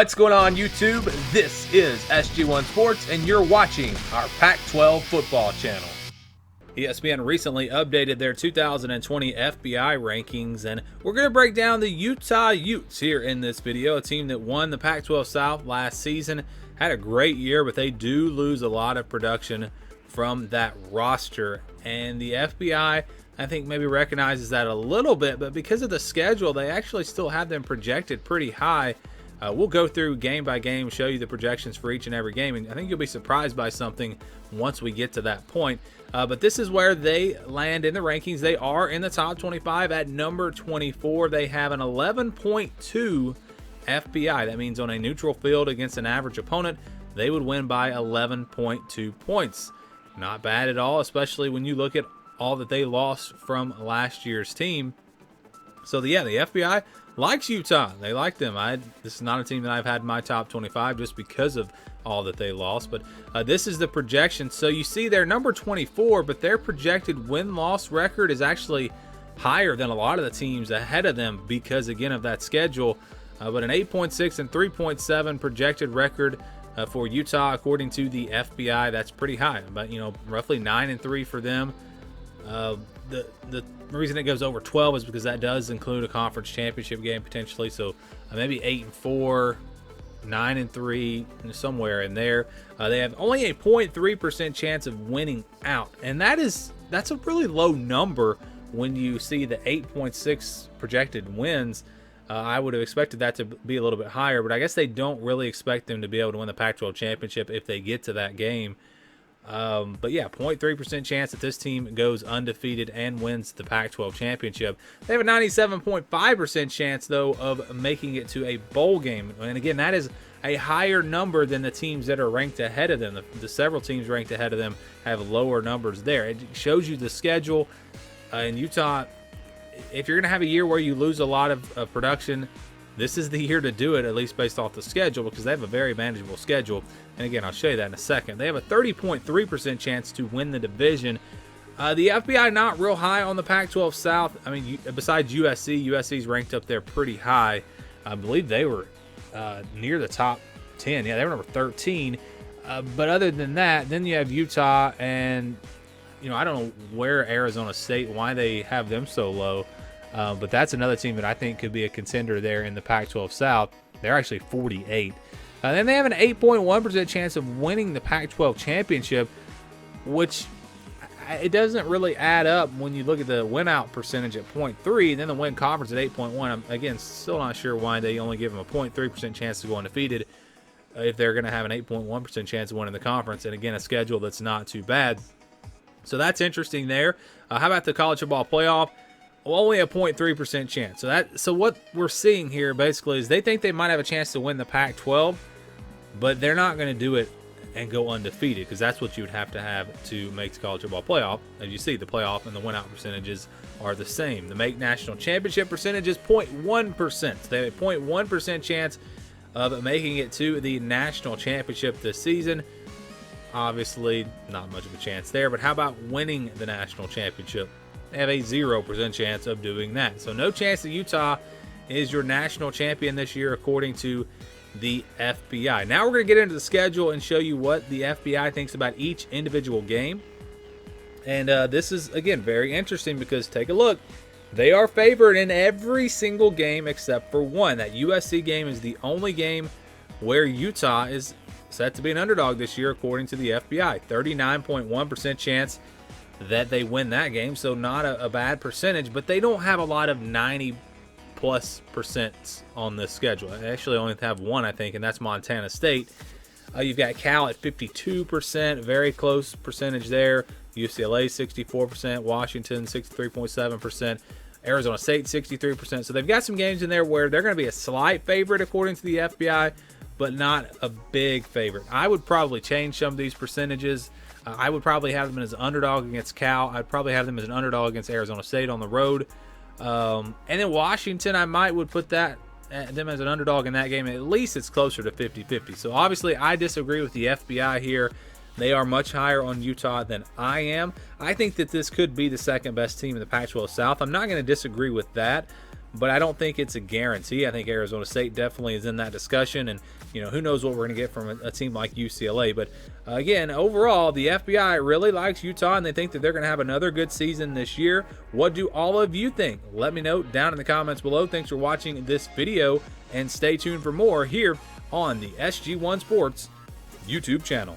What's going on, YouTube? This is SG1 Sports, and you're watching our Pac-12 football channel. ESPN recently updated their 2020 FPI rankings, and we're going to break down the Utah Utes here in this video, a team that won the Pac-12 South last season, had a great year, but they do lose a lot of production from that roster, and the FPI, I think, maybe recognizes that a little bit, but because of the schedule, they actually still have them projected pretty high. We'll go through game by game, show you the projections for each and every game, and I think you'll be surprised by something once we get to that point. But this is where they land in the rankings. They are in the top 25 at number 24. They have an 11.2 FPI. That means on a neutral field against an average opponent, they would win by 11.2 points. Not bad at all, especially when you look at all that they lost from last year's team. So yeah, the FBI likes Utah. They like them. This is not a team that I've had in my top 25 just because of all that they lost. But this is the projection. So you see they're number 24, but their projected win-loss record is actually higher than a lot of the teams ahead of them because, again, of that schedule. But an 8.6 and 3.7 projected record for Utah, according to the FBI, that's pretty high. But, roughly 9-3 for them. The reason it goes over 12 is because that does include a conference championship game potentially. So maybe 8-4, 9-3, somewhere in there. They have only a 0.3% chance of winning out, and that's a really low number when you see the 8.6 projected wins. I would have expected that to be a little bit higher, but I guess they don't really expect them to be able to win the Pac-12 championship if they get to that game. But yeah, 0.3% chance that this team goes undefeated and wins the Pac-12 championship. They have a 97.5% chance, though, of making it to a bowl game. And again, that is a higher number than the teams that are ranked ahead of them. The several teams ranked ahead of them have lower numbers there. It shows you the schedule. In Utah, if you're going to have a year where you lose a lot of production, this is the year to do it, at least based off the schedule, because they have a very manageable schedule. And again, I'll show you that in a second. They have a 30.3% chance to win the division. The FBI not real high on the Pac-12 South. I mean, besides USC's ranked up there pretty high. I believe they were near the top 10. Yeah, they were number 13. But other than that, then you have Utah, and I don't know where Arizona State, why they have them so low. But that's another team that I think could be a contender there in the Pac-12 South. They're actually 48. Then they have an 8.1% chance of winning the Pac-12 championship, which it doesn't really add up when you look at the win-out percentage at 0.3, then the win conference at 8.1. I'm, again, still not sure why they only give them a 0.3% chance to go undefeated if they're going to have an 8.1% chance of winning the conference. And again, a schedule that's not too bad. So that's interesting there. How about the college football playoff? Only a 0.3% chance. So what we're seeing here basically is they think they might have a chance to win the Pac-12, but they're not going to do it and go undefeated, because that's what you would have to make the college football playoff. As you see, the playoff and the win-out percentages are the same. The make national championship percentage is 0.1%. So they have a 0.1% chance of making it to the national championship this season. Obviously, not much of a chance there, but how about winning the national championship? They have a 0% chance of doing that. So no chance that Utah is your national champion this year, according to the FBI. Now we're going to get into the schedule and show you what the FBI thinks about each individual game. And this is, again, very interesting because take a look. They are favored in every single game except for one. That USC game is the only game where Utah is set to be an underdog this year, according to the FBI. 39.1% chance that they win that game, so not a bad percentage, but they don't have a lot of 90+% on this schedule. They actually only have one, I think, and that's Montana State. You've got Cal at 52%, very close percentage there. UCLA 64%, Washington 63.7%, Arizona State 63%. So they've got some games in there where they're going to be a slight favorite according to the FBI, but not a big favorite. I would probably change some of these percentages. I would probably have them as an underdog against Cal. I'd probably have them as an underdog against Arizona State on the road. And then Washington, I would put them as an underdog in that game. At least it's closer to 50-50. So obviously I disagree with the FBI here. They are much higher on Utah than I am. I think that this could be the second best team in the Pac-12 South. I'm not going to disagree with that. but I don't think it's a guarantee. I think Arizona State definitely is in that discussion, and who knows what we're going to get from a team like UCLA. But again, overall, the FBI really likes Utah, and they think that they're going to have another good season this year. What do all of you think? Let me know down in the comments below. Thanks for watching this video, and stay tuned for more here on the SG1 Sports YouTube channel.